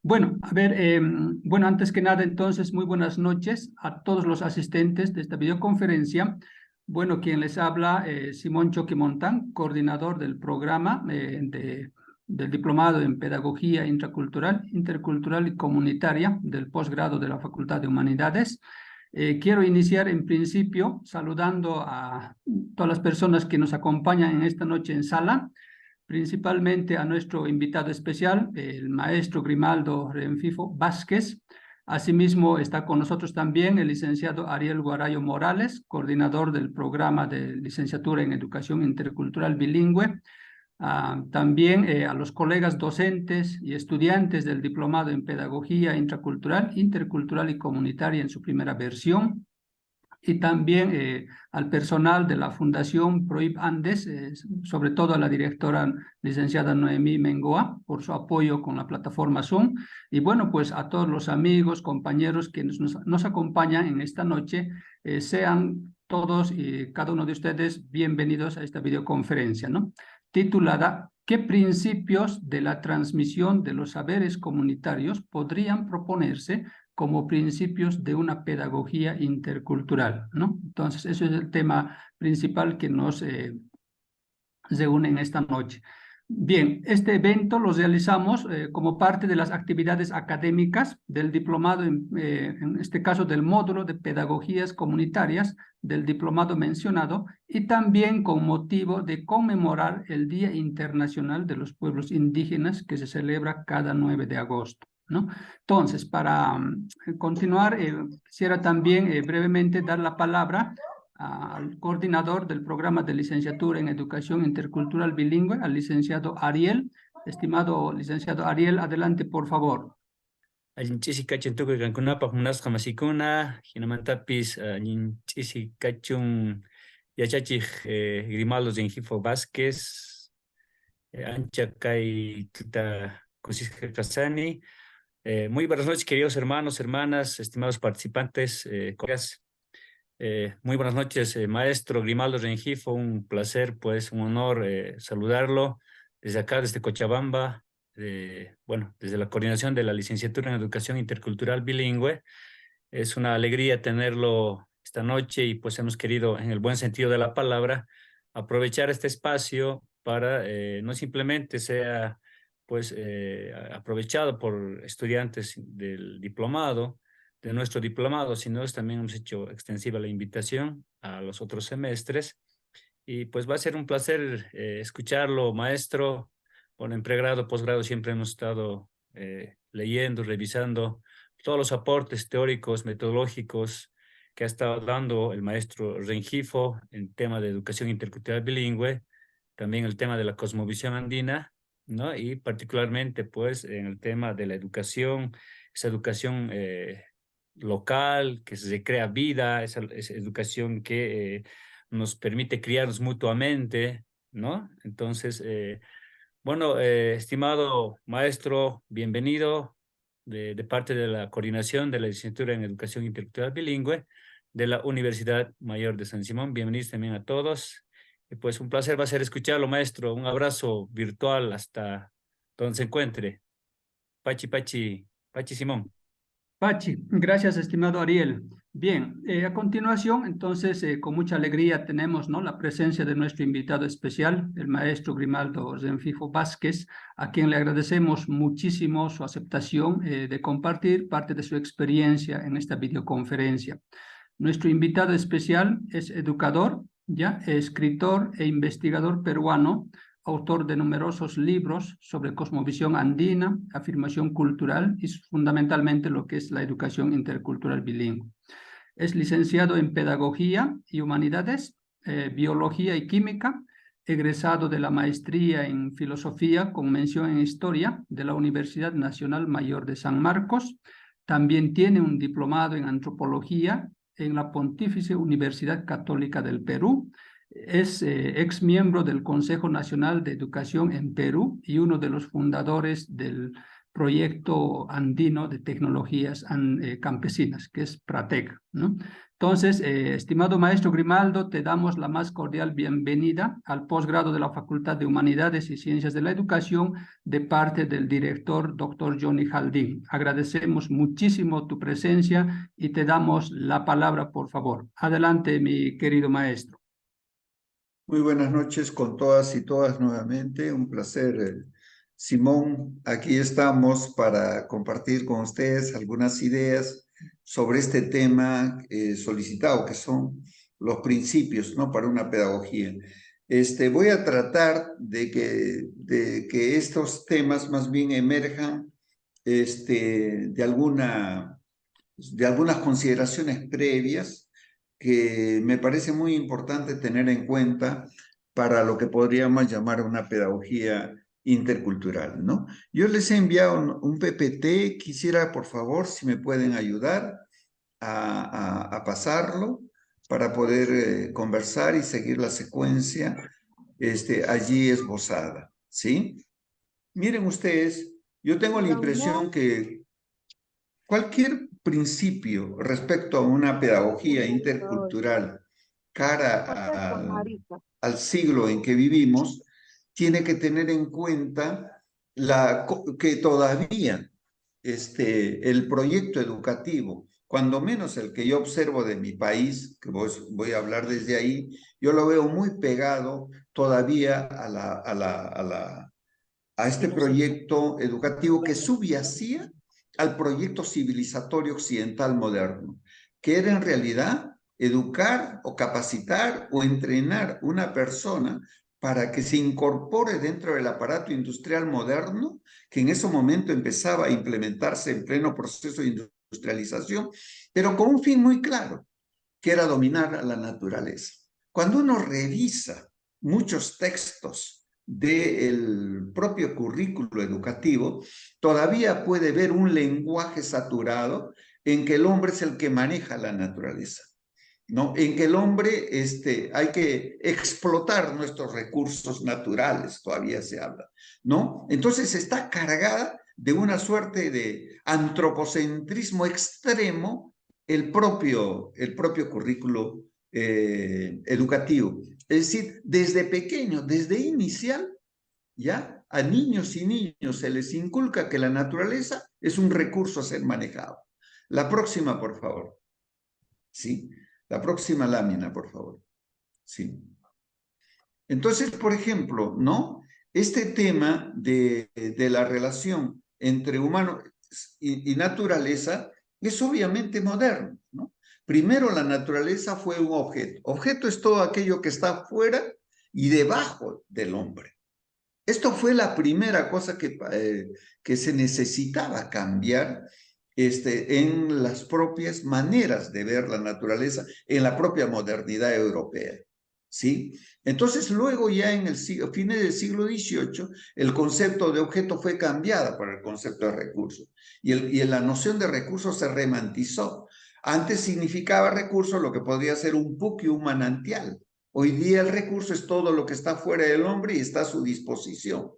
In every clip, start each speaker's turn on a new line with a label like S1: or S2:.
S1: Bueno, a ver, bueno, antes que nada, entonces, muy buenas noches a todos los asistentes de esta videoconferencia. Bueno, quien les habla, Simón Choque Montán, coordinador del programa del Diplomado en Pedagogía Intracultural, Intercultural y Comunitaria del posgrado de la Facultad de Humanidades. Quiero iniciar en principio saludando a todas las personas que nos acompañan en esta noche en sala, principalmente a nuestro invitado especial, el maestro Grimaldo Renfifo Vázquez. Asimismo, está con nosotros también el licenciado Ariel Guarayo Morales, coordinador del programa de licenciatura en Educación Intercultural Bilingüe. También a los colegas docentes y estudiantes del Diplomado en Pedagogía Intracultural, Intercultural y Comunitaria en su primera versión. Y también al personal de la Fundación PROIP Andes, sobre todo a la directora licenciada Noemí Mengoa, por su apoyo con la plataforma Zoom. Y bueno, pues a todos los amigos, compañeros que nos acompañan en esta noche, sean todos y cada uno de ustedes bienvenidos a esta videoconferencia, ¿no? Titulada ¿Qué principios de la transmisión de los saberes comunitarios podrían proponerse como principios de una pedagogía intercultural, ¿no? Entonces, ese es el tema principal que nos reúne en esta noche. Bien, este evento lo realizamos como parte de las actividades académicas del diplomado, en este caso del módulo de pedagogías comunitarias del diplomado mencionado, y también con motivo de conmemorar el Día Internacional de los Pueblos Indígenas que se celebra cada 9 de agosto, ¿no? Entonces, para continuar, quisiera también brevemente dar la palabra al coordinador del programa de licenciatura en Educación Intercultural Bilingüe, al licenciado Ariel. Estimado licenciado Ariel, adelante, por favor.
S2: Chisi kachun tukuy kankunapaq munasqa masikuna, hinamantapis chisi kachun yachachiq Grimaldo Rengifo Vázquez, ancha kay tuta kusisqa kasani. Muy buenas noches, queridos hermanos, hermanas, estimados participantes, colegas. Muy buenas noches, maestro Grimaldo Rengifo, un placer, pues, un honor saludarlo desde acá, desde Cochabamba, bueno, desde la coordinación de la licenciatura en Educación Intercultural Bilingüe. Es una alegría tenerlo esta noche y pues hemos querido, en el buen sentido de la palabra, aprovechar este espacio para no simplemente sea pues aprovechado por estudiantes del diplomado, de nuestro diplomado, sino también hemos hecho extensiva la invitación a los otros semestres. Y pues va a ser un placer escucharlo, maestro. Bueno, en pregrado, posgrado siempre hemos estado leyendo, revisando todos los aportes teóricos, metodológicos que ha estado dando el maestro Rengifo en tema de educación intercultural bilingüe, también el tema de la cosmovisión andina, ¿no? Y particularmente, pues, en el tema de la educación, esa educación local, que se crea vida, esa educación que nos permite criarnos mutuamente, ¿no? Entonces, bueno, estimado maestro, bienvenido de parte de la coordinación de la licenciatura en Educación Intercultural Bilingüe de la Universidad Mayor de San Simón. Bienvenidos también a todos. Y pues un placer va a ser escucharlo, maestro. Un abrazo virtual hasta donde se encuentre. Pachi, Pachi, Pachi Simón.
S1: Pachi, gracias, estimado Ariel. Bien, a continuación, entonces, con mucha alegría tenemos, ¿no?, la presencia de nuestro invitado especial, el maestro Grimaldo Renfifo Vázquez, a quien le agradecemos muchísimo su aceptación de compartir parte de su experiencia en esta videoconferencia. Nuestro invitado especial es educador, ya, escritor e investigador peruano, autor de numerosos libros sobre cosmovisión andina, afirmación cultural y fundamentalmente lo que es la educación intercultural bilingüe. Es licenciado en Pedagogía y Humanidades, Biología y Química, egresado de la maestría en Filosofía con mención en Historia de la Universidad Nacional Mayor de San Marcos. También tiene un diplomado en Antropología en la Pontificia Universidad Católica del Perú. Es ex miembro del Consejo Nacional de Educación en Perú y uno de los fundadores del proyecto andino de tecnologías campesinas, que es PRATEC, ¿no? Entonces, estimado maestro Grimaldo, te damos la más cordial bienvenida al posgrado de la Facultad de Humanidades y Ciencias de la Educación de parte del director, doctor Johnny Haldín. Agradecemos muchísimo tu presencia y te damos la palabra, por favor. Adelante, mi querido maestro.
S3: Muy buenas noches con todas y todas nuevamente. Un placer, Simón. Aquí estamos para compartir con ustedes algunas ideas sobre este tema solicitado, que son los principios, ¿no?, para una pedagogía. Voy a tratar de que estos temas más bien emerjan de algunas consideraciones previas que me parece muy importante tener en cuenta para lo que podríamos llamar una pedagogía intercultural, ¿no? Yo les he enviado un PPT, quisiera, por favor, si me pueden ayudar a pasarlo para poder conversar y seguir la secuencia allí esbozada, ¿sí? Miren ustedes, yo tengo la impresión que cualquier principio respecto a una pedagogía intercultural cara al siglo en que vivimos, tiene que tener en cuenta que todavía el proyecto educativo, cuando menos el que yo observo de mi país, que voy a hablar desde ahí, yo lo veo muy pegado todavía a este proyecto educativo que subyacía al proyecto civilizatorio occidental moderno, que era en realidad educar o capacitar o entrenar una persona para que se incorpore dentro del aparato industrial moderno, que en ese momento empezaba a implementarse en pleno proceso de industrialización, pero con un fin muy claro, que era dominar a la naturaleza. Cuando uno revisa muchos textos del propio currículo educativo, todavía puede ver un lenguaje saturado en que el hombre es el que maneja la naturaleza, ¿no? En que el hombre hay que explotar nuestros recursos naturales, todavía se habla, ¿no? Entonces está cargada de una suerte de antropocentrismo extremo el propio currículo educativo. Es decir, desde pequeño, desde inicial, ya a niños y niños se les inculca que la naturaleza es un recurso a ser manejado. La próxima, por favor. ¿Sí? La próxima lámina, por favor. Sí. Entonces, por ejemplo, ¿no? Este tema de la relación entre humano y naturaleza es obviamente moderno, ¿no? Primero, la naturaleza fue un objeto. Objeto es todo aquello que está fuera y debajo del hombre. Esto fue la primera cosa que se necesitaba cambiar en las propias maneras de ver la naturaleza, en la propia modernidad europea, ¿sí? Entonces, luego ya en fines del siglo XVIII, el concepto de objeto fue cambiado por el concepto de recurso, y la noción de recurso se romantizó. Antes significaba recurso lo que podría ser un puque, un manantial. Hoy día el recurso es todo lo que está fuera del hombre y está a su disposición.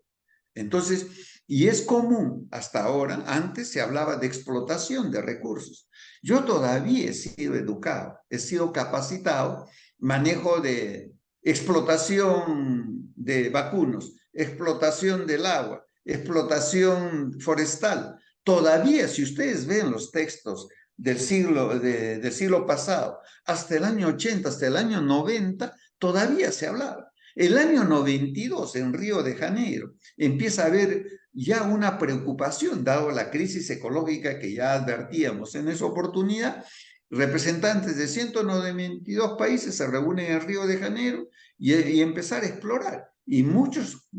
S3: Entonces, y es común hasta ahora, antes se hablaba de explotación de recursos. Yo todavía he sido educado, he sido capacitado, manejo de explotación de vacunos, explotación del agua, explotación forestal. Todavía, si ustedes ven los textos del siglo pasado, hasta el año 80, hasta el año 90, todavía se hablaba. El año 92, en Río de Janeiro, empieza a haber ya una preocupación, dado la crisis ecológica que ya advertíamos en esa oportunidad. Representantes de 192 países se reúnen en Río de Janeiro y empezar a explorar. Y muchos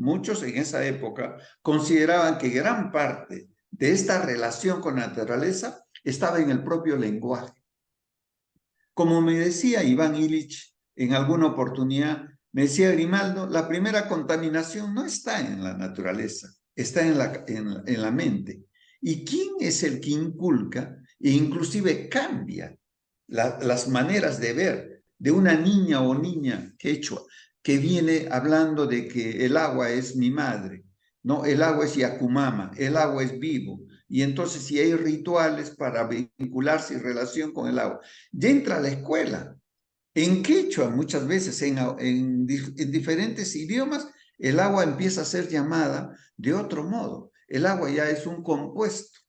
S3: en esa época consideraban que gran parte de esta relación con la naturaleza estaba en el propio lenguaje. Como me decía Iván Illich en alguna oportunidad, me decía Grimaldo, la primera contaminación no está en la naturaleza, está en la mente. ¿Y quién es el que inculca e inclusive cambia las maneras de ver de una niña o niña quechua que viene hablando de que el agua es mi madre? No, el agua es Yacumama, el agua es vivo, y entonces si hay rituales para vincularse en relación con el agua. Ya entra a la escuela. En quechua, muchas veces, en diferentes idiomas, el agua empieza a ser llamada de otro modo. El agua ya es un compuesto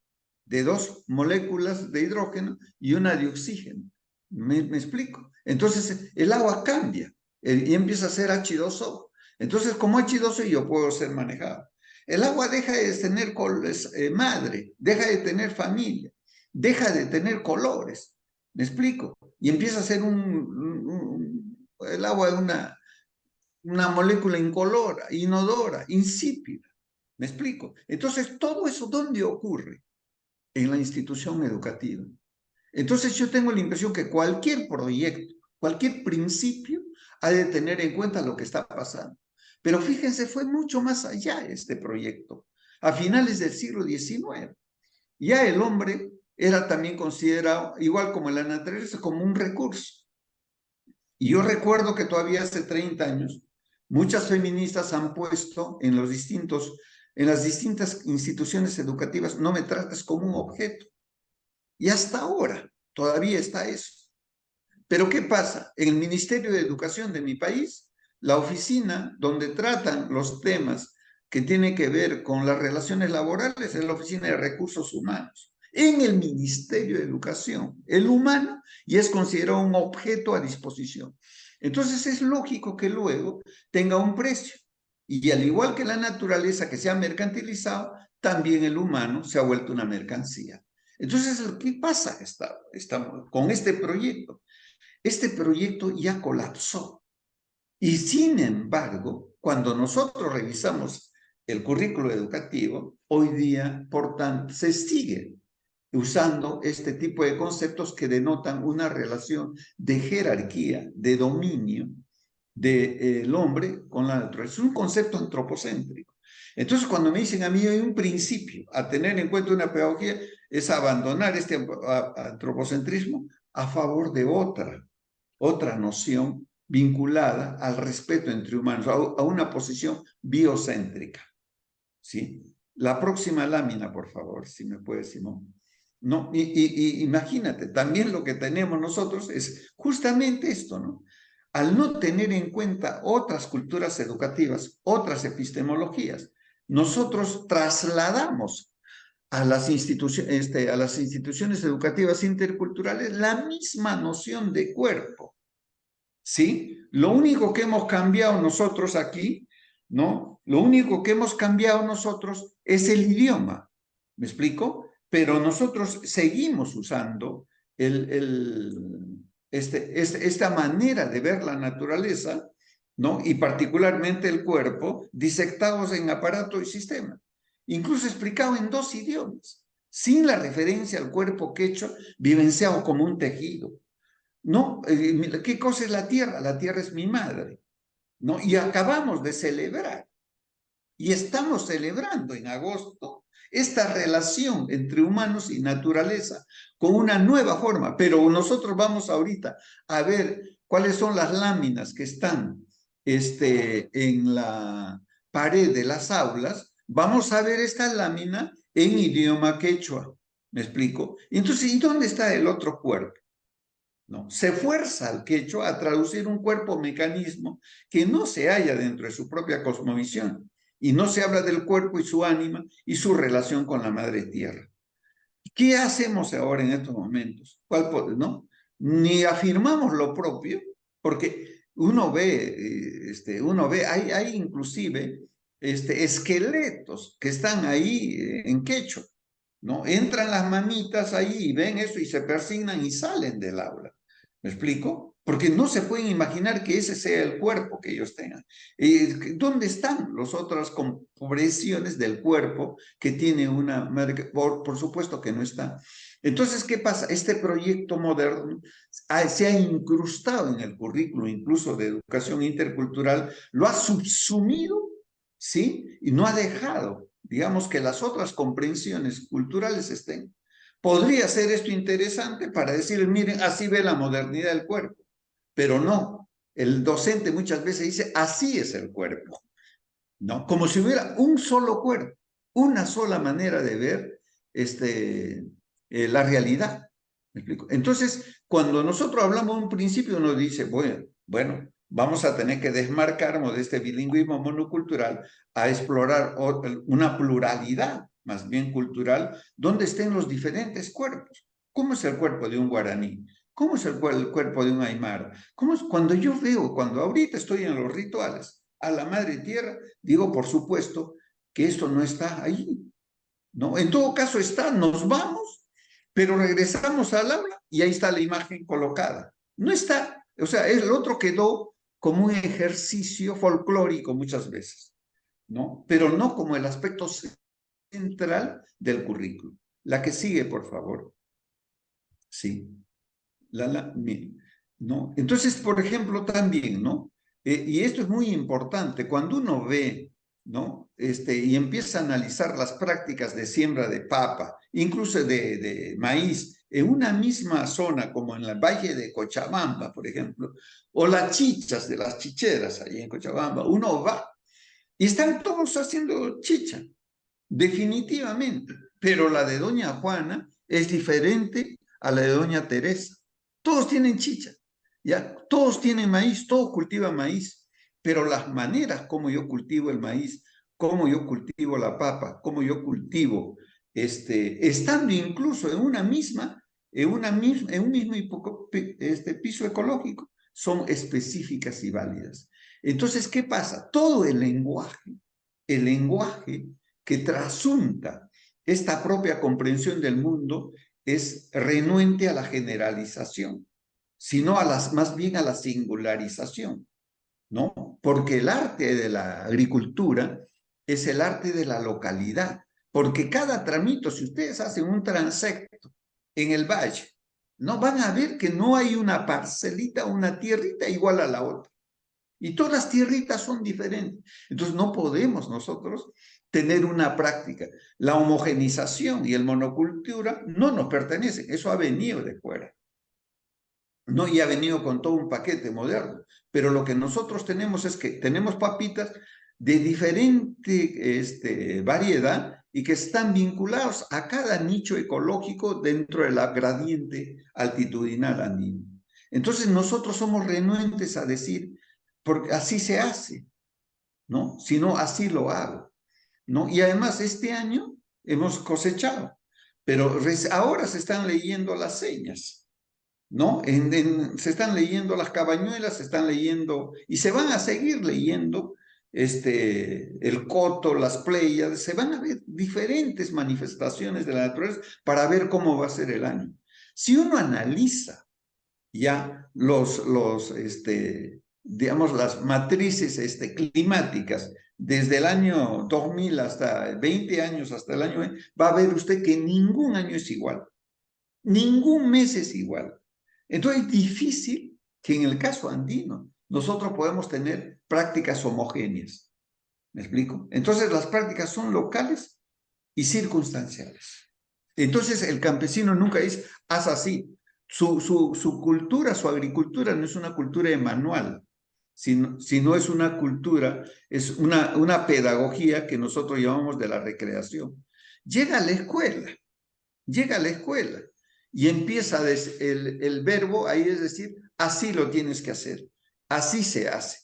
S3: de 2 moléculas de hidrógeno y una de oxígeno. ¿Me explico? Entonces, el agua cambia y empieza a ser H2O. Entonces, como H2O yo puedo ser manejado. El agua deja de tener madre, deja de tener familia, deja de tener colores. ¿Me explico? Y empieza a ser el agua es una molécula incolora, inodora, insípida. ¿Me explico? Entonces, todo eso, ¿dónde ocurre? En la institución educativa. Entonces, yo tengo la impresión que cualquier proyecto, cualquier principio, ha de tener en cuenta lo que está pasando. Pero fíjense, fue mucho más allá este proyecto. A finales del siglo XIX, ya el hombre era también considerado, igual como la naturaleza, como un recurso. Y yo recuerdo que todavía hace 30 años, muchas feministas han puesto en las distintas instituciones educativas, no me trates como un objeto. Y hasta ahora todavía está eso. Pero ¿qué pasa? En el Ministerio de Educación de mi país, la oficina donde tratan los temas que tienen que ver con las relaciones laborales es la Oficina de Recursos Humanos. En el Ministerio de Educación, el humano ya es considerado un objeto a disposición. Entonces es lógico que luego tenga un precio. Y al igual que la naturaleza que se ha mercantilizado, también el humano se ha vuelto una mercancía. Entonces, ¿qué pasa con este proyecto? Este proyecto ya colapsó. Y sin embargo, cuando nosotros revisamos el currículo educativo, hoy día, por tanto, se sigue usando este tipo de conceptos que denotan una relación de jerarquía, de dominio del hombre con la naturaleza. Es un concepto antropocéntrico. Entonces, cuando me dicen a mí hay un principio a tener en cuenta una pedagogía, es abandonar este antropocentrismo a favor de otra noción vinculada al respeto entre humanos, a una posición biocéntrica. ¿Sí? La próxima lámina, por favor, si me puede, Simón. No, imagínate, también lo que tenemos nosotros es justamente esto, ¿no? Al no tener en cuenta otras culturas educativas, otras epistemologías, nosotros trasladamos a las instituciones educativas interculturales la misma noción de cuerpo, ¿sí? Lo único que hemos cambiado nosotros aquí, ¿no? Lo único que hemos cambiado nosotros es el idioma, ¿me explico? Pero nosotros seguimos usando esta manera de ver la naturaleza, ¿no? Y particularmente el cuerpo, disectados en aparato y sistema, incluso explicado en 2 idiomas, sin la referencia al cuerpo quechua, vivenciado como un tejido. ¿No? ¿Qué cosa es la tierra? La tierra es mi madre, ¿no? Y acabamos de celebrar, y estamos celebrando en agosto, esta relación entre humanos y naturaleza con una nueva forma, pero nosotros vamos ahorita a ver cuáles son las láminas que están en la pared de las aulas. Vamos a ver esta lámina en idioma quechua, ¿me explico? Entonces, ¿y dónde está el otro cuerpo? ¿No? Se fuerza al quechua a traducir un cuerpo-mecanismo que no se halla dentro de su propia cosmovisión, y no se habla del cuerpo y su ánima y su relación con la madre tierra. ¿Qué hacemos ahora en estos momentos? ¿No? Ni afirmamos lo propio, porque uno ve, hay inclusive esqueletos que están ahí en quechua, ¿no? Entran las mamitas ahí y ven eso y se persignan y salen del aula. ¿Me explico? Porque no se pueden imaginar que ese sea el cuerpo que ellos tengan. ¿Dónde están las otras compresiones del cuerpo que tiene una madre? Por supuesto que no está. Entonces, ¿qué pasa? Este proyecto moderno se ha incrustado en el currículo, incluso de educación intercultural, lo ha subsumido, ¿sí? Y no ha dejado, digamos, que las otras comprensiones culturales estén. Podría ser esto interesante para decir, miren, así ve la modernidad del cuerpo, pero no. El docente muchas veces dice, así es el cuerpo, ¿no? Como si hubiera un solo cuerpo, una sola manera de ver la realidad. ¿Me explico? Entonces, cuando nosotros hablamos de un principio, uno dice, bueno, vamos a tener que desmarcarnos de este bilingüismo monocultural a explorar una pluralidad, más bien cultural, donde estén los diferentes cuerpos. ¿Cómo es el cuerpo de un guaraní? ¿Cómo es el cuerpo de un aymara? ¿Cómo es? Cuando yo veo, cuando ahorita estoy en los rituales a la Madre Tierra, digo, por supuesto, que esto no está ahí, ¿no? En todo caso está, nos vamos, pero regresamos al aula y ahí está la imagen colocada. No está, o sea, el otro quedó como un ejercicio folclórico muchas veces, ¿no? Pero no como el aspecto central del currículo. La que sigue, por favor. Sí. ¿No? Entonces, por ejemplo, también, ¿no? Y esto es muy importante, cuando uno ve, ¿no? Y empieza a analizar las prácticas de siembra de papa, incluso de maíz, en una misma zona, como en el Valle de Cochabamba, por ejemplo, o las chichas de las chicheras ahí en Cochabamba, uno va y están todos haciendo chicha, definitivamente, pero la de Doña Juana es diferente a la de Doña Teresa. Todos tienen chicha, ¿ya? Todos tienen maíz, todos cultivan maíz, pero las maneras como yo cultivo el maíz, cómo yo cultivo la papa, cómo yo cultivo, estando incluso en un mismo piso ecológico, son específicas y válidas. Entonces, ¿qué pasa? Todo el lenguaje que trasunta esta propia comprensión del mundo es renuente a la generalización, sino más bien a la singularización, ¿no? Porque el arte de la agricultura es el arte de la localidad, porque cada tramito, si ustedes hacen un transecto en el valle, no van a ver que no hay una parcelita, una tierrita igual a la otra. Y todas las tierritas son diferentes. Entonces no podemos nosotros tener una práctica. La homogenización y el monocultura no nos pertenecen. Eso ha venido de fuera. No, y ha venido con todo un paquete moderno. Pero lo que nosotros tenemos es que tenemos papitas de diferente variedad y que están vinculados a cada nicho ecológico dentro del gradiente altitudinal andino. Entonces nosotros somos renuentes a decir, porque así se hace, ¿no? Sino así lo hago, ¿no? Y además este año hemos cosechado, pero ahora se están leyendo las señas, ¿no? Se están leyendo las cabañuelas, se están leyendo, y se van a seguir leyendo el coto, las pléyades, se van a ver diferentes manifestaciones de la naturaleza para ver cómo va a ser el año. Si uno analiza ya digamos, las matrices climáticas desde el año 2000 hasta 20 años, hasta el año 20, va a ver usted que ningún año es igual, ningún mes es igual. Entonces es difícil que en el caso andino nosotros podamos tener prácticas homogéneas. ¿Me explico? Entonces las prácticas son locales y circunstanciales. Entonces el campesino nunca dice, haz así. Su cultura, su agricultura no es una cultura de manual, sino es una cultura, es una pedagogía que nosotros llamamos de la recreación. Llega a la escuela y empieza el verbo, ahí es decir, así lo tienes que hacer, así se hace.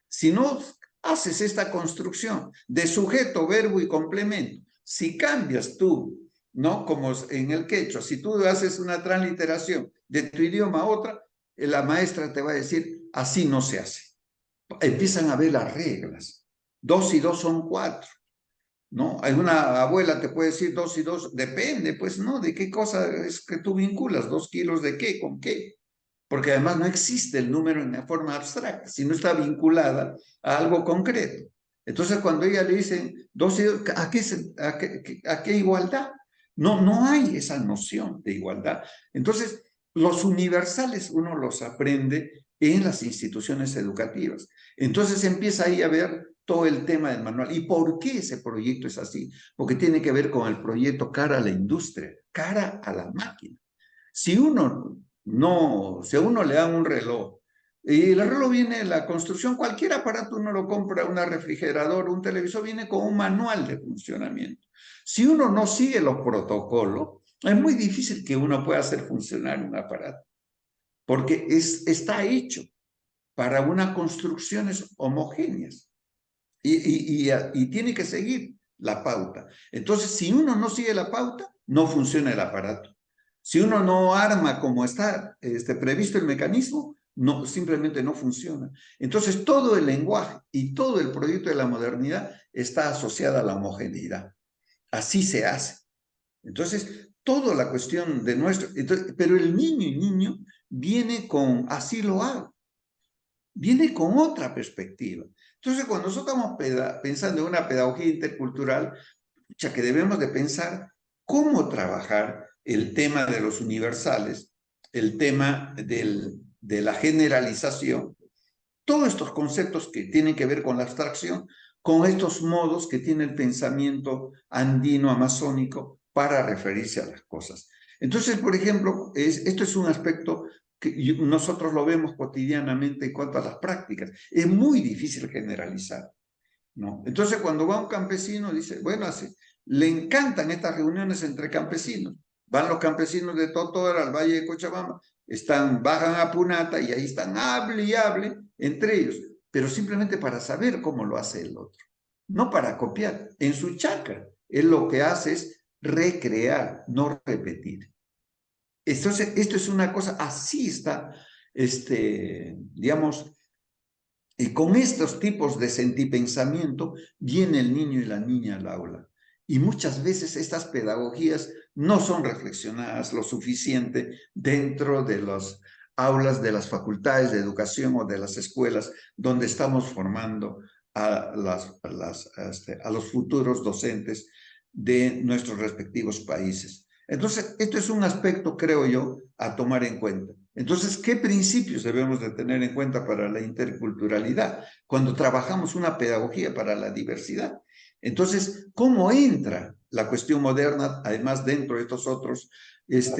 S3: Si no haces esta construcción de sujeto, verbo y complemento, si cambias tú, ¿no? Como en el quechua, si tú haces una transliteración de tu idioma a otra, la maestra te va a decir, así no se hace. Empiezan a ver las reglas. 2 y 2 son 4, ¿no? Alguna abuela te puede decir 2 y 2, depende, pues, ¿no? De qué cosa es que tú vinculas, 2 kilos de qué, con qué. Porque además no existe el número en forma abstracta, sino está vinculada a algo concreto. Entonces, cuando ella le dicen 2 y 2, ¿a qué igualdad? No hay esa noción de igualdad. Entonces, los universales uno los aprende en las instituciones educativas. Entonces empieza ahí a ver todo el tema del manual. ¿Y por qué ese proyecto es así? Porque tiene que ver con el proyecto cara a la industria, cara a la máquina. Si a uno le dan un reloj Y el reloj viene, la construcción, cualquier aparato uno lo compra, una refrigerador, un televisor, viene con un manual de funcionamiento. Si uno no sigue los protocolos, es muy difícil que uno pueda hacer funcionar un aparato, porque está hecho para unas construcciones homogéneas y tiene que seguir la pauta. Entonces, si uno no sigue la pauta, no funciona el aparato. Si uno no arma como está previsto el mecanismo, no, simplemente no funciona. Entonces, todo el lenguaje y todo el proyecto de la modernidad está asociado a la homogeneidad. Así se hace. Entonces, toda la cuestión de nuestro... pero el niño viene con, así lo hago, viene con otra perspectiva. Entonces, cuando nosotros estamos pensando en una pedagogía intercultural, ya que debemos de pensar cómo trabajar el tema de los universales, el tema de la generalización, todos estos conceptos que tienen que ver con la abstracción, con estos modos que tiene el pensamiento andino amazónico para referirse a las cosas. Entonces, por ejemplo, esto es un aspecto que nosotros lo vemos cotidianamente en cuanto a las prácticas. Es muy difícil generalizar, ¿no? Entonces, cuando va un campesino, dice, bueno, le encantan estas reuniones entre campesinos. Van los campesinos de Totora al Valle de Cochabamba, bajan a Punata y ahí están, hable y hable entre ellos, pero simplemente para saber cómo lo hace el otro, no para copiar. En su chakra, él lo que hace es recrear, no repetir. Entonces, esto es una cosa, así está, digamos, y con estos tipos de sentipensamiento viene el niño y la niña al aula. Y muchas veces estas pedagogías no son reflexionadas lo suficiente dentro de las aulas de las facultades de educación o de las escuelas donde estamos formando a los futuros docentes de nuestros respectivos países. Entonces, esto es un aspecto, creo yo, a tomar en cuenta. Entonces, ¿qué principios debemos de tener en cuenta para la interculturalidad cuando trabajamos una pedagogía para la diversidad? Entonces, ¿cómo entra la cuestión moderna, además dentro de estos otros, dentro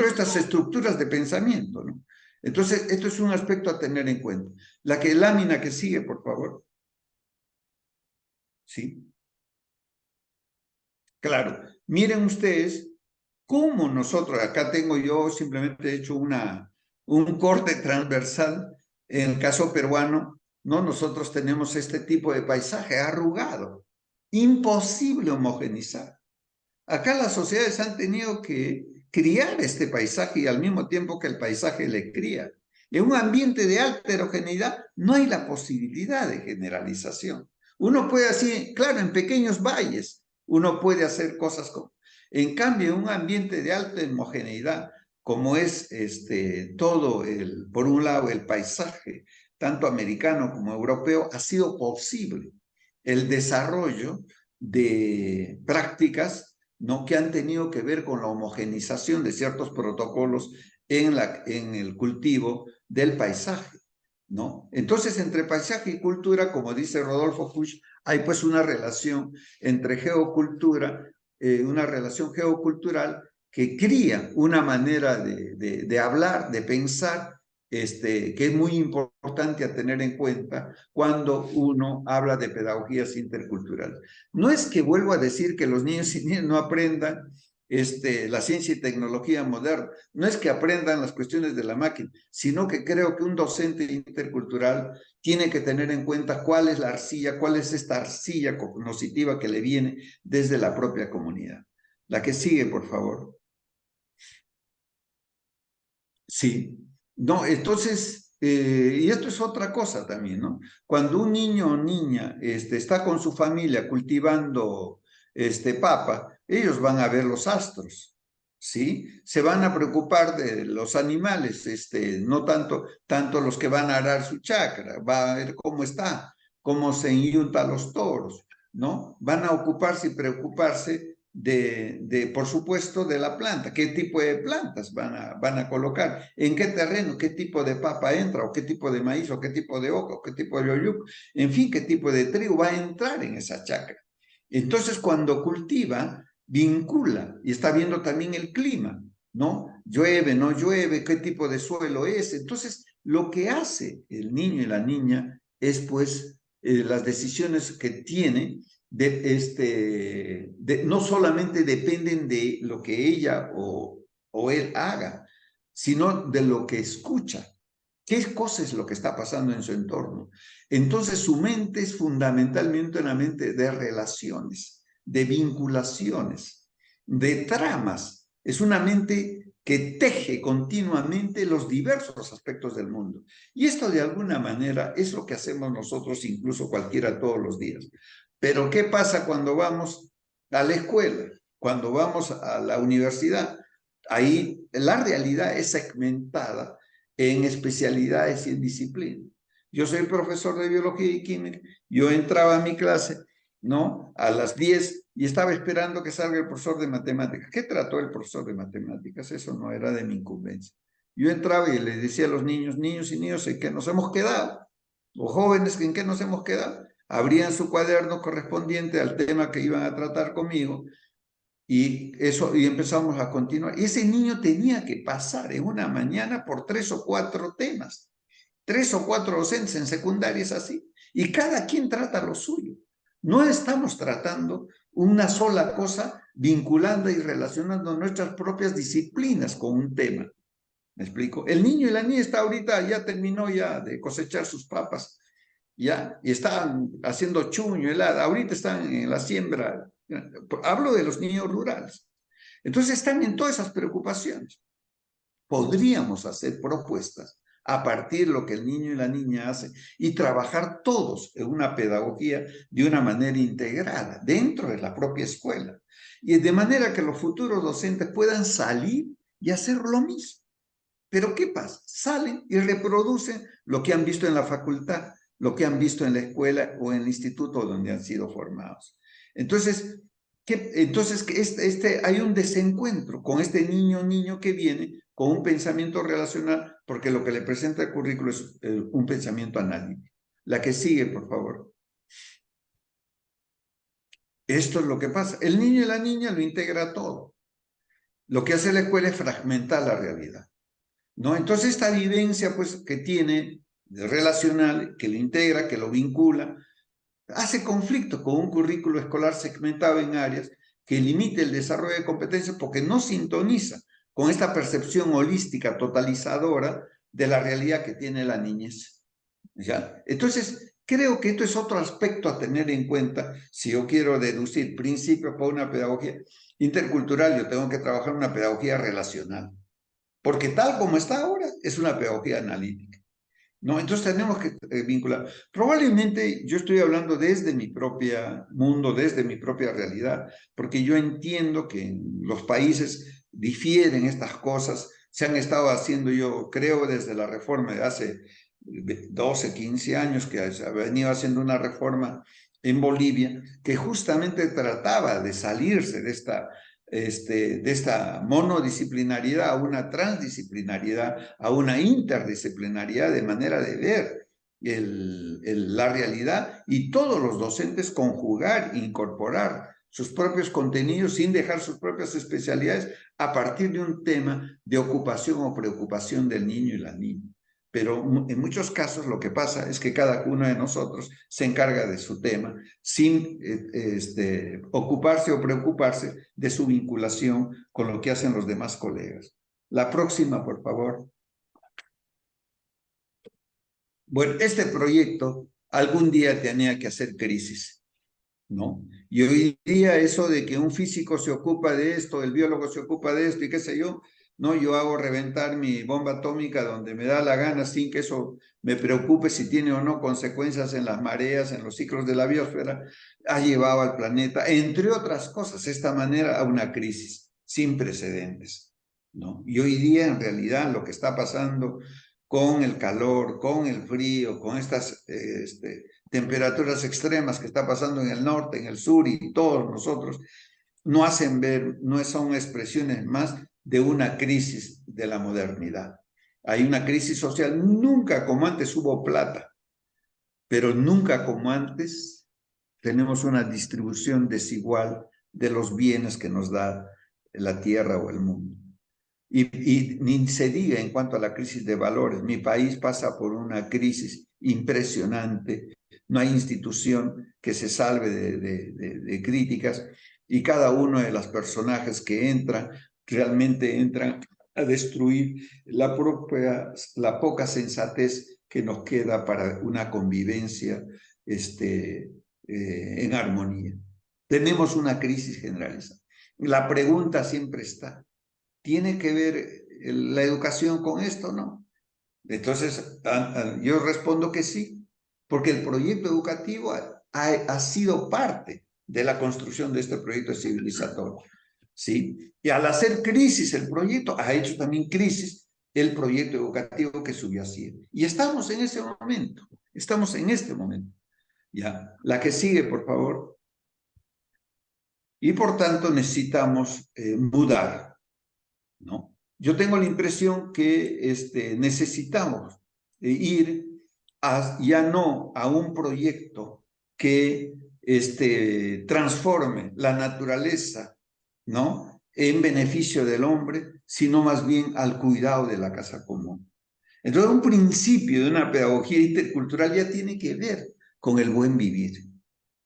S3: de estas estructuras de pensamiento, ¿no? Entonces, esto es un aspecto a tener en cuenta. Lámina que sigue, por favor. ¿Sí? Claro, miren ustedes cómo nosotros, acá tengo yo simplemente hecho un corte transversal, en el caso peruano, ¿no? Nosotros tenemos este tipo de paisaje arrugado, imposible homogenizar. Acá las sociedades han tenido que criar este paisaje y al mismo tiempo que el paisaje le cría. En un ambiente de alta heterogeneidad no hay la posibilidad de generalización. Uno puede así, claro, en pequeños valles, uno puede hacer cosas como... En cambio, en un ambiente de alta homogeneidad, como es todo por un lado, el paisaje, tanto americano como europeo, ha sido posible el desarrollo de prácticas, ¿no?, que han tenido que ver con la homogenización de ciertos protocolos en el cultivo del paisaje, ¿no? Entonces, entre paisaje y cultura, como dice Rodolfo Fuchs, hay pues una relación entre geocultura, una relación geocultural que cría una manera de hablar, de pensar, que es muy importante a tener en cuenta cuando uno habla de pedagogías interculturales. No es que vuelvo a decir que los niños y niñas no aprendan la ciencia y tecnología moderna, no es que aprendan las cuestiones de la máquina, sino que creo que un docente intercultural tiene que tener en cuenta cuál es la arcilla, cuál es esta arcilla cognoscitiva que le viene desde la propia comunidad. La que sigue, por favor. Sí. No, entonces, y esto es otra cosa también, ¿no? Cuando un niño o niña está con su familia cultivando papa, ellos van a ver los astros, ¿sí? Se van a preocupar de los animales, no tanto los que van a arar su chacra, va a ver cómo está, cómo se inyunta los toros, ¿no? Van a ocuparse y preocuparse por supuesto, de la planta, qué tipo de plantas van a colocar, en qué terreno, qué tipo de papa entra, o qué tipo de maíz, o qué tipo de oca, o qué tipo de oyuco, en fin, qué tipo de trigo va a entrar en esa chacra. Entonces, cuando cultiva, vincula y está viendo también el clima. ¿no? Llueve, no llueve, qué tipo de suelo es. Entonces, lo que hace el niño y la niña es, pues, las decisiones que tiene, no solamente dependen de lo que ella o él haga, sino de lo que escucha. ¿Qué cosa es lo que está pasando en su entorno? Entonces, su mente es fundamentalmente una mente de relaciones, de vinculaciones, de tramas. Es una mente que teje continuamente los diversos aspectos del mundo. Y esto de alguna manera es lo que hacemos nosotros, incluso cualquiera, todos los días. Pero ¿qué pasa cuando vamos a la escuela? Cuando vamos a la universidad, ahí la realidad es segmentada en especialidades y en disciplinas. Yo soy profesor de biología y química, yo entraba a mi clase, ¿no? A las 10 y estaba esperando que salga el profesor de matemáticas. ¿Qué trató el profesor de matemáticas? Eso no era de mi incumbencia. Yo entraba y le decía a los niños, niños y niños, ¿en qué nos hemos quedado? Los jóvenes, ¿en qué nos hemos quedado? Abrían su cuaderno correspondiente al tema que iban a tratar conmigo y empezamos a continuar. Y ese niño tenía que pasar en una mañana por 3 o 4 temas. 3 o 4 docentes en secundaria es así. Y cada quien trata lo suyo. No estamos tratando una sola cosa vinculando y relacionando nuestras propias disciplinas con un tema. ¿Me explico? El niño y la niña está ahorita, ya terminó ya de cosechar sus papas, ya, y están haciendo chuño, helada. Ahorita están en la siembra. Hablo de los niños rurales. Entonces están en todas esas preocupaciones. Podríamos hacer propuestas a partir de lo que el niño y la niña hacen y trabajar todos en una pedagogía de una manera integrada dentro de la propia escuela y de manera que los futuros docentes puedan salir y hacer lo mismo. Pero ¿qué pasa? Salen y reproducen lo que han visto en la facultad, lo que han visto en la escuela o en el instituto donde han sido formados. Entonces, hay un desencuentro con este niño que viene con un pensamiento relacional, porque lo que le presenta el currículo es un pensamiento analítico. La que sigue, por favor. Esto es lo que pasa. El niño y la niña lo integra todo. Lo que hace la escuela es fragmentar la realidad, ¿no? Entonces esta vivencia pues, que tiene relacional, que lo integra, que lo vincula, hace conflicto con un currículo escolar segmentado en áreas que limite el desarrollo de competencias porque no sintoniza con esta percepción holística, totalizadora de la realidad que tiene la niñez. ¿Ya? Entonces, creo que esto es otro aspecto a tener en cuenta si yo quiero deducir principios para una pedagogía intercultural. Yo tengo que trabajar una pedagogía relacional, porque tal como está ahora es una pedagogía analítica, ¿no? Entonces tenemos que vincular. Probablemente yo estoy hablando desde mi propio mundo, desde mi propia realidad, porque yo entiendo que en los países difieren estas cosas, se han estado haciendo, yo creo, desde la reforma de hace 12, 15 años, que se ha venido haciendo una reforma en Bolivia, que justamente trataba de salirse de esta monodisciplinariedad a una transdisciplinariedad, a una interdisciplinariedad de manera de ver la realidad y todos los docentes conjugar, incorporar sus propios contenidos sin dejar sus propias especialidades a partir de un tema de ocupación o preocupación del niño y la niña. Pero en muchos casos lo que pasa es que cada uno de nosotros se encarga de su tema sin ocuparse o preocuparse de su vinculación con lo que hacen los demás colegas. La próxima, por favor. Bueno, este proyecto algún día tenía que hacer crisis, ¿no? Y hoy día eso de que un físico se ocupa de esto, el biólogo se ocupa de esto y qué sé yo, no, yo hago reventar mi bomba atómica donde me da la gana sin que eso me preocupe si tiene o no consecuencias en las mareas, en los ciclos de la biosfera, ha llevado al planeta, entre otras cosas, de esta manera a una crisis sin precedentes, ¿no? Y hoy día en realidad lo que está pasando con el calor, con el frío, con estas temperaturas extremas que está pasando en el norte, en el sur y todos nosotros, no hacen ver, no son expresiones más de una crisis de la modernidad. Hay una crisis social, nunca como antes hubo plata, pero nunca como antes tenemos una distribución desigual de los bienes que nos da la tierra o el mundo. Y ni se diga en cuanto a la crisis de valores. Mi país pasa por una crisis impresionante. No hay institución que se salve de críticas y cada uno de los personajes que entran realmente entran a destruir la poca sensatez que nos queda para una convivencia en armonía. Tenemos una crisis generalizada. La pregunta siempre está, ¿tiene que ver la educación con esto? No. Entonces, yo respondo que sí, porque el proyecto educativo ha sido parte de la construcción de este proyecto civilizatorio, ¿sí? Y al hacer crisis el proyecto, ha hecho también crisis el proyecto educativo que subyacía. Y estamos en ese momento, estamos en este momento. Ya, la que sigue, por favor. Y por tanto necesitamos mudar, ¿no? Yo tengo la impresión que necesitamos ir ya no a un proyecto que transforme la naturaleza, ¿no?, en beneficio del hombre, sino más bien al cuidado de la casa común. Entonces, un principio de una pedagogía intercultural ya tiene que ver con el buen vivir.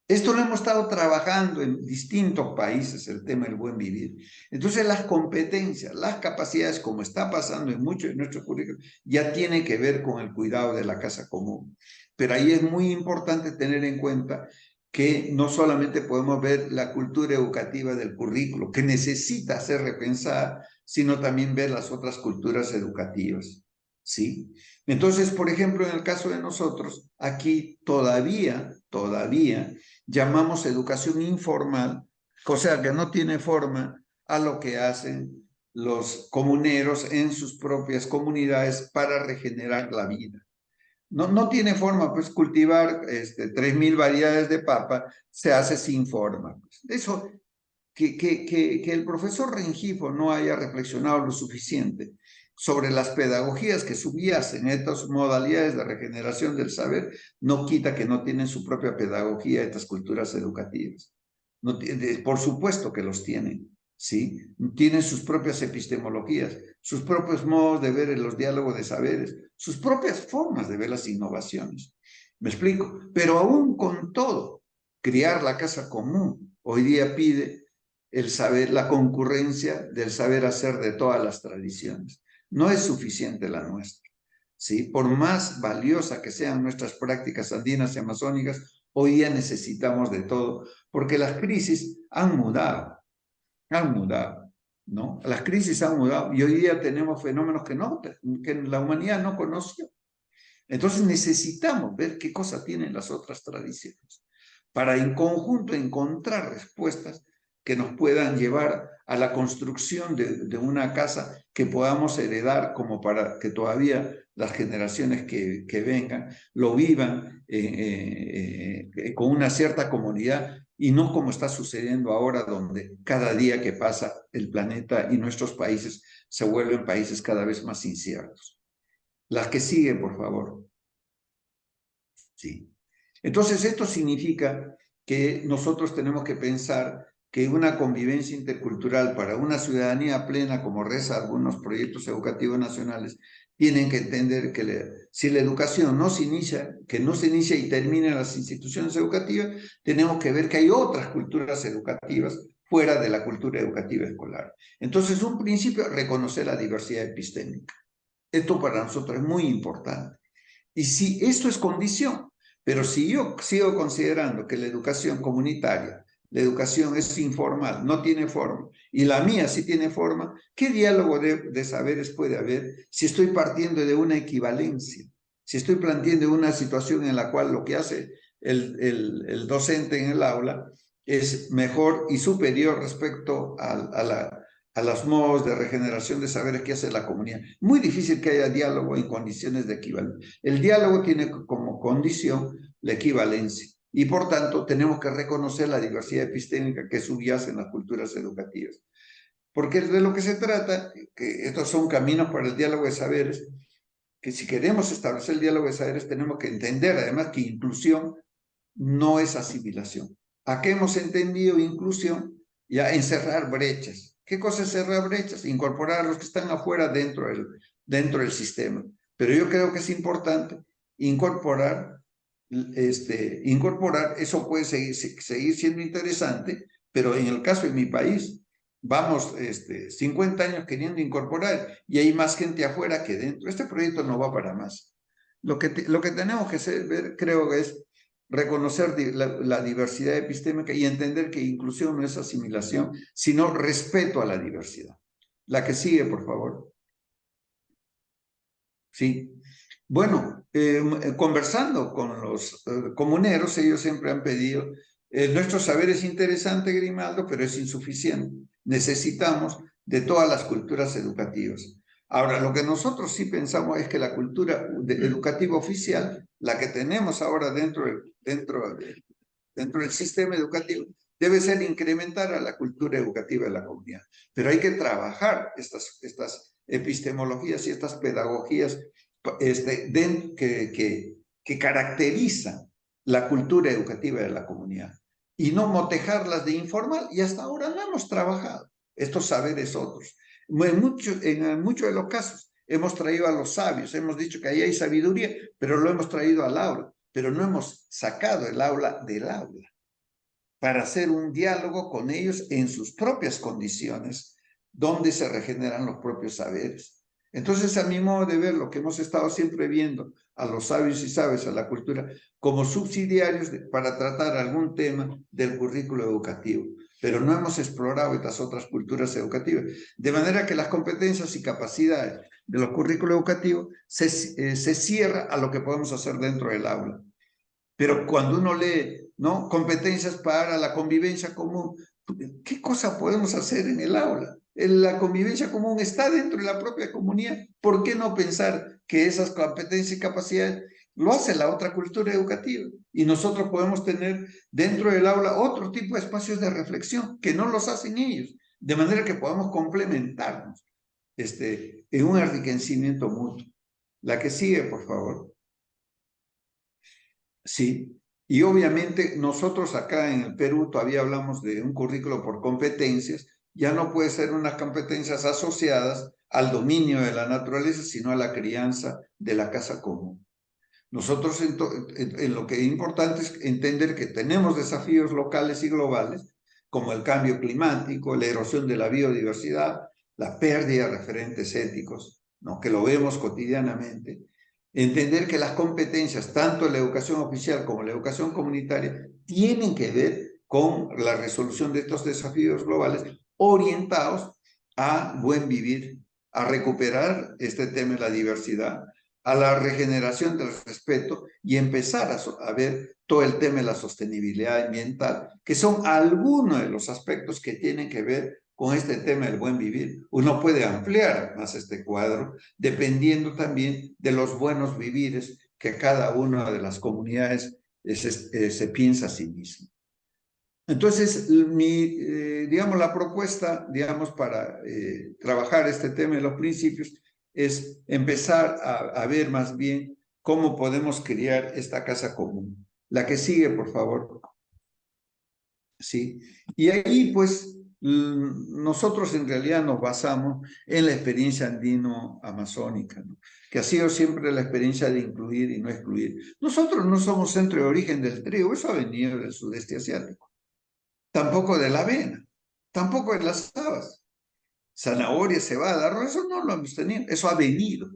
S3: Esto lo hemos estado trabajando en distintos países, el tema del buen vivir. Entonces, las competencias, las capacidades, como está pasando en muchos de nuestros currículos, ya tiene que ver con el cuidado de la casa común. Pero ahí es muy importante tener en cuenta que no solamente podemos ver la cultura educativa del currículo, que necesita ser repensada, sino también ver las otras culturas educativas, ¿sí? Entonces, por ejemplo, en el caso de nosotros, aquí todavía llamamos educación informal, o sea, que no tiene forma a lo que hacen los comuneros en sus propias comunidades para regenerar la vida. No tiene forma, pues cultivar 3.000 variedades de papa se hace sin forma. Eso, que el profesor Rengifo no haya reflexionado lo suficiente sobre las pedagogías que subyacen estas modalidades de regeneración del saber, no quita que no tienen su propia pedagogía estas culturas educativas. No, por supuesto que los tienen, ¿sí? Tienen sus propias epistemologías, sus propios modos de ver los diálogos de saberes, sus propias formas de ver las innovaciones. ¿Me explico? Pero aún con todo, criar la casa común hoy día pide el saber, la concurrencia del saber hacer de todas las tradiciones. No es suficiente la nuestra, ¿sí? Por más valiosa que sean nuestras prácticas andinas y amazónicas, hoy día necesitamos de todo, porque las crisis han mudado, ¿no? Las crisis han mudado y hoy día tenemos fenómenos que la humanidad no conoció. Entonces necesitamos ver qué cosa tienen las otras tradiciones para en conjunto encontrar respuestas que nos puedan llevar a la construcción de una casa que podamos heredar, como para que todavía las generaciones que vengan lo vivan con una cierta comunidad y no como está sucediendo ahora, donde cada día que pasa el planeta y nuestros países se vuelven países cada vez más inciertos. Las que siguen, por favor. Sí. Entonces, esto significa que nosotros tenemos que pensar que una convivencia intercultural para una ciudadanía plena, como reza algunos proyectos educativos nacionales, tienen que entender que si la educación no se inicia y termina en las instituciones educativas, tenemos que ver que hay otras culturas educativas fuera de la cultura educativa escolar. Entonces, un principio es reconocer la diversidad epistémica. Esto para nosotros es muy importante. Y si esto es condición, pero si yo sigo considerando que la educación comunitaria, la educación es informal, no tiene forma, y la mía sí tiene forma, ¿qué diálogo de saberes puede haber si estoy partiendo de una equivalencia? Si estoy planteando una situación en la cual lo que hace el docente en el aula es mejor y superior respecto a los modos de regeneración de saberes que hace la comunidad. Muy difícil que haya diálogo en condiciones de equivalencia. El diálogo tiene como condición la equivalencia y por tanto tenemos que reconocer la diversidad epistémica que subyace en las culturas educativas. Porque de lo que se trata, que estos son caminos para el diálogo de saberes, que si queremos establecer el diálogo de saberes tenemos que entender además que inclusión no es asimilación. ¿A qué hemos entendido inclusión? Ya encerrar brechas. ¿Qué cosa es cerrar brechas? Incorporar a los que están afuera dentro del sistema. Pero yo creo que es importante incorporar, eso puede seguir siendo interesante, pero en el caso de mi país, vamos 50 años queriendo incorporar y hay más gente afuera que dentro. Este proyecto no va para más. Lo que tenemos que ver, creo que es reconocer la diversidad epistémica y entender que inclusión no es asimilación, sino respeto a la diversidad. La que sigue, por favor. Sí. Bueno, conversando con los comuneros, ellos siempre han pedido, nuestro saber es interesante, Grimaldo, pero es insuficiente. Necesitamos de todas las culturas educativas. Ahora, lo que nosotros sí pensamos es que la cultura educativa oficial, la que tenemos ahora dentro del sistema educativo, debe ser incrementar a la cultura educativa de la comunidad. Pero hay que trabajar estas epistemologías y estas pedagogías que caracterizan la cultura educativa de la comunidad y no motejarlas de informal, y hasta ahora no hemos trabajado estos saberes otros. En muchos de los casos hemos traído a los sabios, hemos dicho que ahí hay sabiduría, pero lo hemos traído al aula, pero no hemos sacado el aula del aula para hacer un diálogo con ellos en sus propias condiciones, donde se regeneran los propios saberes. Entonces, a mi modo de ver, lo que hemos estado siempre viendo a los sabios y sabias, a la cultura, como subsidiarios para tratar algún tema del currículo educativo, pero no hemos explorado estas otras culturas educativas. De manera que las competencias y capacidades de los currículos educativos se cierra a lo que podemos hacer dentro del aula. Pero cuando uno lee, ¿no?, competencias para la convivencia común, ¿qué cosa podemos hacer en el aula? La convivencia común está dentro de la propia comunidad. ¿Por qué no pensar que esas competencias y capacidades lo hace la otra cultura educativa? Y nosotros podemos tener dentro del aula otro tipo de espacios de reflexión que no los hacen ellos, de manera que podamos complementarnos en un enriquecimiento mutuo. La que sigue, por favor. Sí, y obviamente nosotros acá en el Perú todavía hablamos de un currículo por competencias, ya no puede ser unas competencias asociadas al dominio de la naturaleza, sino a la crianza de la casa común. Nosotros en lo que es importante es entender que tenemos desafíos locales y globales, como el cambio climático, la erosión de la biodiversidad, la pérdida de referentes éticos, ¿no?, que lo vemos cotidianamente. Entender que las competencias, tanto la educación oficial como la educación comunitaria, tienen que ver con la resolución de estos desafíos globales orientados a buen vivir, a recuperar este tema de la diversidad, a la regeneración del respeto y empezar a ver todo el tema de la sostenibilidad ambiental, que son algunos de los aspectos que tienen que ver con este tema del buen vivir. Uno puede ampliar más este cuadro dependiendo también de los buenos vivires que cada una de las comunidades se piensa a sí misma. Entonces, digamos, la propuesta, digamos, para trabajar este tema de los principios es empezar a ver más bien cómo podemos crear esta casa común. La que sigue, por favor. Sí. Y ahí, pues, nosotros en realidad nos basamos en la experiencia andino-amazónica, ¿no?, que ha sido siempre la experiencia de incluir y no excluir. Nosotros no somos centro de origen del trigo, eso ha venido del sudeste asiático. Tampoco de la avena, tampoco de las habas. Zanahoria, cebada, arroz, eso no lo hemos tenido, eso ha venido.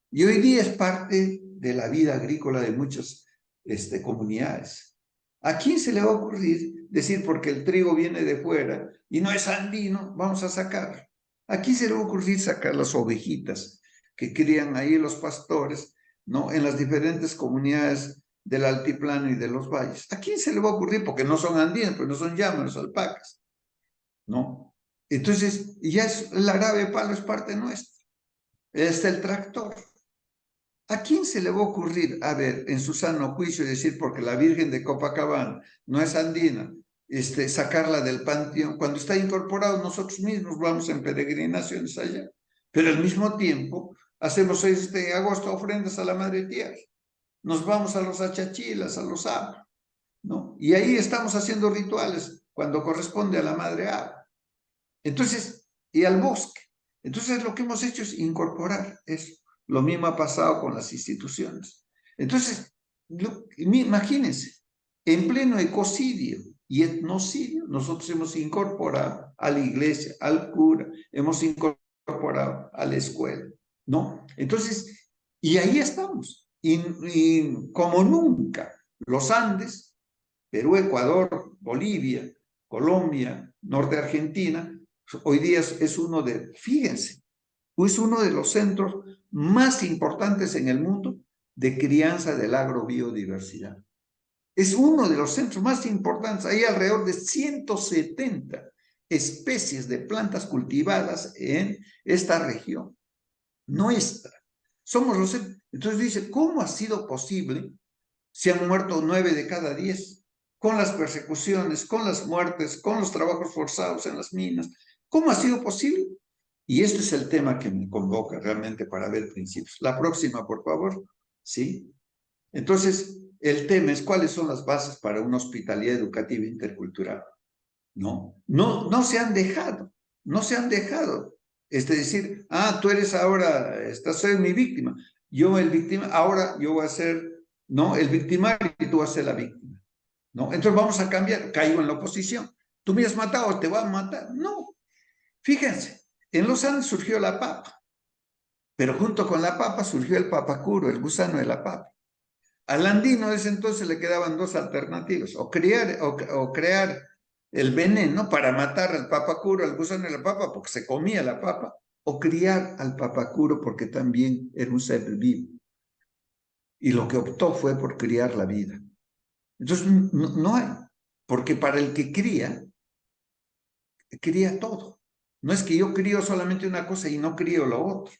S3: Y hoy día es parte de la vida agrícola de muchas comunidades. ¿A quién se le va a ocurrir decir porque el trigo viene de fuera y no es andino, vamos a sacarlo? ¿A quién se le va a ocurrir sacar las ovejitas que crían ahí los pastores, ¿no?, en las diferentes comunidades del altiplano y de los valles? ¿A quién se le va a ocurrir? Porque no son andinos, pues no son llamas, alpacas, ¿no? Entonces, ya el árabe palo es parte nuestra. Está el tractor. ¿A quién se le va a ocurrir, a ver, en su sano juicio, decir porque la Virgen de Copacabana no es andina, sacarla del panteón? Cuando está incorporado, nosotros mismos vamos en peregrinaciones allá, pero al mismo tiempo hacemos agosto ofrendas a la Madre Tierra, nos vamos a los achachilas, a los Abra, ¿no? Y ahí estamos haciendo rituales cuando corresponde a la Madre Abra. Entonces, y al bosque. Entonces, lo que hemos hecho es incorporar eso. Lo mismo ha pasado con las instituciones. Entonces, imagínense, en pleno ecocidio y etnocidio, nosotros hemos incorporado a la iglesia, al cura, hemos incorporado a la escuela, ¿no? Entonces, y ahí estamos. Y como nunca, los Andes, Perú, Ecuador, Bolivia, Colombia, Norte de Argentina, hoy día es uno de, fíjense, es uno de los centros más importantes en el mundo de crianza de la agrobiodiversidad. Es uno de los centros más importantes. Hay alrededor de 170 especies de plantas cultivadas en esta región nuestra. Somos los... Entonces dice, ¿cómo ha sido posible? Se han muerto 9 de cada 10 con las persecuciones, con las muertes, con los trabajos forzados en las minas. ¿Cómo ha sido posible? Y este es el tema que me convoca realmente para ver principios. La próxima, por favor. ¿Sí? Entonces, el tema es cuáles son las bases para una hospitalidad educativa intercultural. No se han dejado, no se han dejado. Es decir, tú eres ahora, estás siendo mi víctima. Yo el víctima, ahora yo voy a ser, ¿no? El victimario y tú vas a ser la víctima, ¿no? Entonces vamos a cambiar, caigo en la oposición. Tú me has matado, te voy a matar. No. Fíjense, en los Andes surgió la papa, pero junto con la papa surgió el papacuro, el gusano de la papa. Al andino de ese entonces le quedaban dos alternativas, o crear el veneno para matar al papacuro, al gusano de la papa, porque se comía la papa, o criar al papacuro porque también era un ser vivo. Y lo que optó fue por criar la vida. Entonces no hay, porque para el que cría todo. No es que yo crío solamente una cosa y no crío lo otro.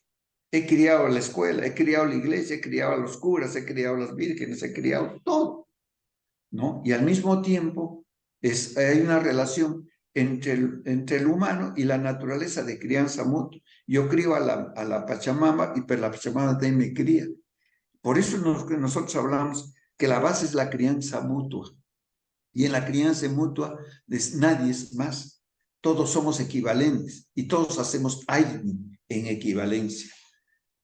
S3: He criado la escuela, he criado la iglesia, he criado a los curas, he criado a las vírgenes, he criado todo, ¿no? Y al mismo tiempo hay una relación entre el humano y la naturaleza de crianza mutua. Yo crío a la Pachamama y pero la Pachamama también me cría. Por eso nosotros hablamos que la base es la crianza mutua. Y en la crianza mutua nadie es más. Todos somos equivalentes y todos hacemos AINI en equivalencia,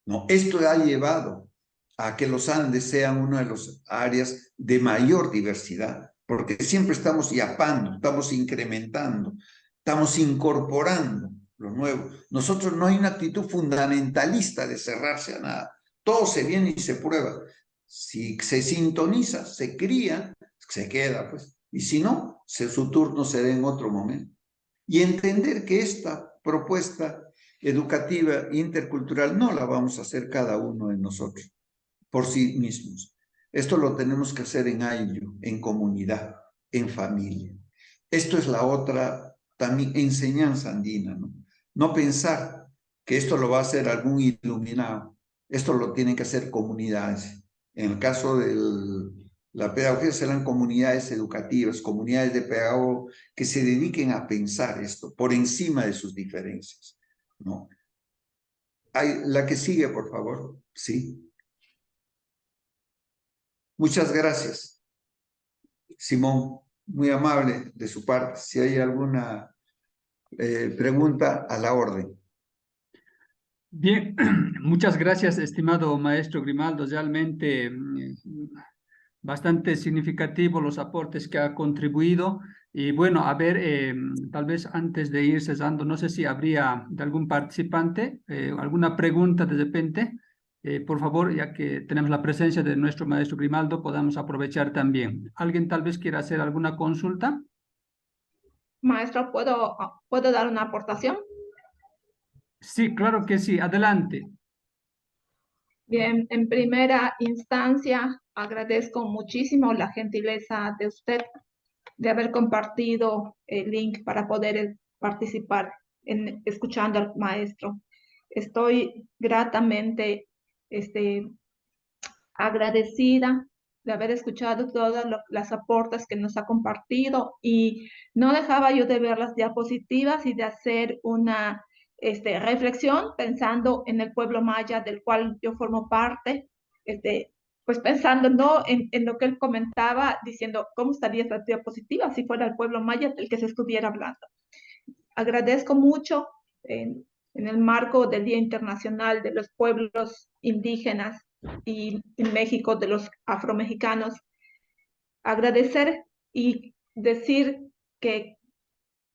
S3: ¿no? Esto ha llevado a que los Andes sean una de las áreas de mayor diversidad, porque siempre estamos yapando, estamos incrementando, estamos incorporando lo nuevo. Nosotros no hay una actitud fundamentalista de cerrarse a nada. Todo se viene y se prueba. Si se sintoniza, se cría, se queda, pues. Y si no, su turno será en otro momento. Y entender que esta propuesta educativa intercultural no la vamos a hacer cada uno de nosotros por sí mismos. Esto lo tenemos que hacer en ayllu, en comunidad, en familia. Esto es la otra también enseñanza andina, ¿no? No pensar que esto lo va a hacer algún iluminado. Esto lo tienen que hacer comunidades. En el caso de la pedagogía serán comunidades educativas, comunidades de pedagogos que se dediquen a pensar esto por encima de sus diferencias, ¿no? La que sigue, por favor. Sí. Muchas gracias, Simón. Muy amable de su parte. Si hay alguna pregunta, a la orden.
S1: Bien, muchas gracias, estimado maestro Grimaldo. Realmente bastante significativo los aportes que ha contribuido. Y bueno, a ver, tal vez antes de ir cesando, no sé si habría de algún participante alguna pregunta de repente. Por favor, ya que tenemos la presencia de nuestro maestro Grimaldo, podamos aprovechar también. ¿Alguien tal vez quiera hacer alguna consulta?
S4: Maestro, ¿puedo dar una aportación?
S1: Sí, claro que sí. Adelante.
S4: Bien, en primera instancia, agradezco muchísimo la gentileza de usted de haber compartido el link para poder participar escuchando al maestro. Estoy gratamente agradecida de haber escuchado todas las aportes que nos ha compartido y no dejaba yo de ver las diapositivas y de hacer una reflexión pensando en el pueblo maya del cual yo formo parte, pues pensando ¿no? en lo que él comentaba, diciendo cómo estaría esta diapositiva si fuera el pueblo maya del que se estuviera hablando. agradezco mucho en el marco del Día Internacional de los Pueblos Indígenas y en México de los afromexicanos, agradecer y decir que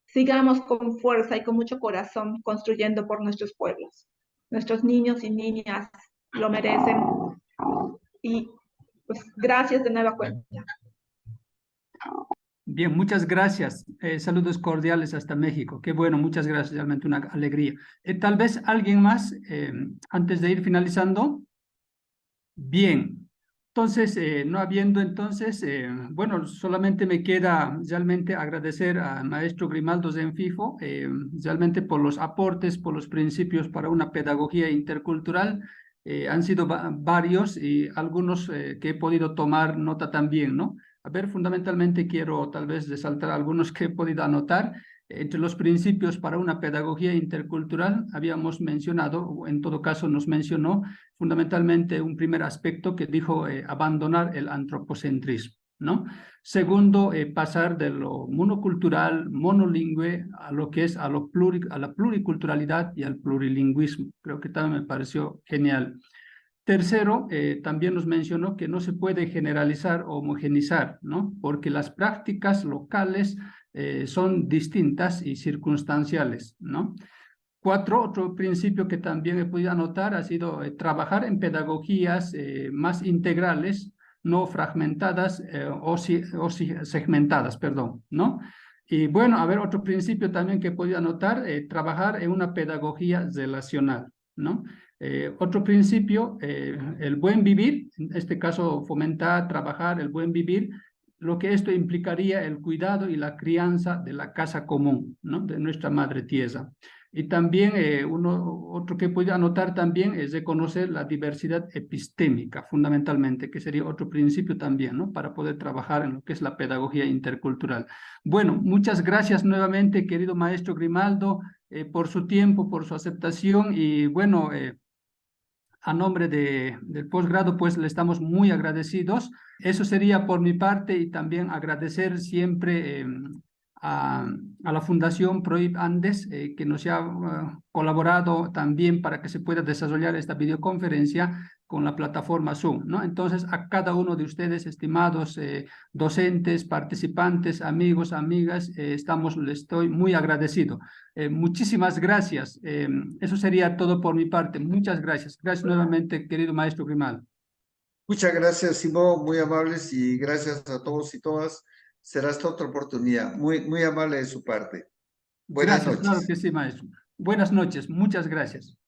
S4: sigamos con fuerza y con mucho corazón construyendo por nuestros pueblos. Nuestros niños y niñas lo merecen. Y pues gracias de nueva cuenta.
S1: Bien, muchas gracias. Saludos cordiales hasta México. Qué bueno, muchas gracias, realmente una alegría. Tal vez alguien más, antes de ir finalizando. Bien, entonces, no habiendo entonces, bueno, solamente me queda realmente agradecer al maestro Grimaldo Zenfifo, realmente por los aportes, por los principios para una pedagogía intercultural. Han sido varios y algunos que he podido tomar nota también, ¿no? A ver, fundamentalmente quiero tal vez resaltar algunos que he podido anotar. Entre los principios para una pedagogía intercultural habíamos mencionado, o en todo caso nos mencionó, fundamentalmente un primer aspecto que dijo abandonar el antropocentrismo, ¿no? Segundo, pasar de lo monocultural, monolingüe, a lo que es a la pluriculturalidad y al plurilingüismo. Creo que también me pareció genial. Tercero, también nos mencionó que no se puede generalizar o homogenizar, ¿no? Porque las prácticas locales son distintas y circunstanciales, ¿no? Cuatro, otro principio que también he podido anotar ha sido trabajar en pedagogías más integrales, no fragmentadas o segmentadas, perdón, ¿no? Y bueno, a ver, otro principio también que he podido anotar, trabajar en una pedagogía relacional, ¿no? Otro principio, el buen vivir, en este caso fomentar, trabajar el buen vivir, lo que esto implicaría el cuidado y la crianza de la casa común, ¿no? De nuestra madre tierra. Y también otro que puedo anotar también es reconocer la diversidad epistémica, fundamentalmente, que sería otro principio también, ¿no? Para poder trabajar en lo que es la pedagogía intercultural. Bueno, muchas gracias nuevamente, querido maestro Grimaldo, por su tiempo, por su aceptación y bueno, a nombre del posgrado, pues le estamos muy agradecidos. Eso sería por mi parte y también agradecer siempre a la Fundación PROIP Andes, que nos ha colaborado también para que se pueda desarrollar esta videoconferencia con la plataforma Zoom, ¿no? Entonces, a cada uno de ustedes, estimados docentes, participantes, amigos, amigas, les estoy muy agradecido. Muchísimas gracias. Eso sería todo por mi parte. Muchas gracias. Gracias nuevamente, querido maestro Grimaldo.
S3: Muchas gracias, Simón, muy amables y gracias a todos y todas. Será esta otra oportunidad. Muy amable de su parte. Buenas
S1: Gracias,
S3: noches.
S1: claro que sí, maestro. Buenas noches. Muchas gracias.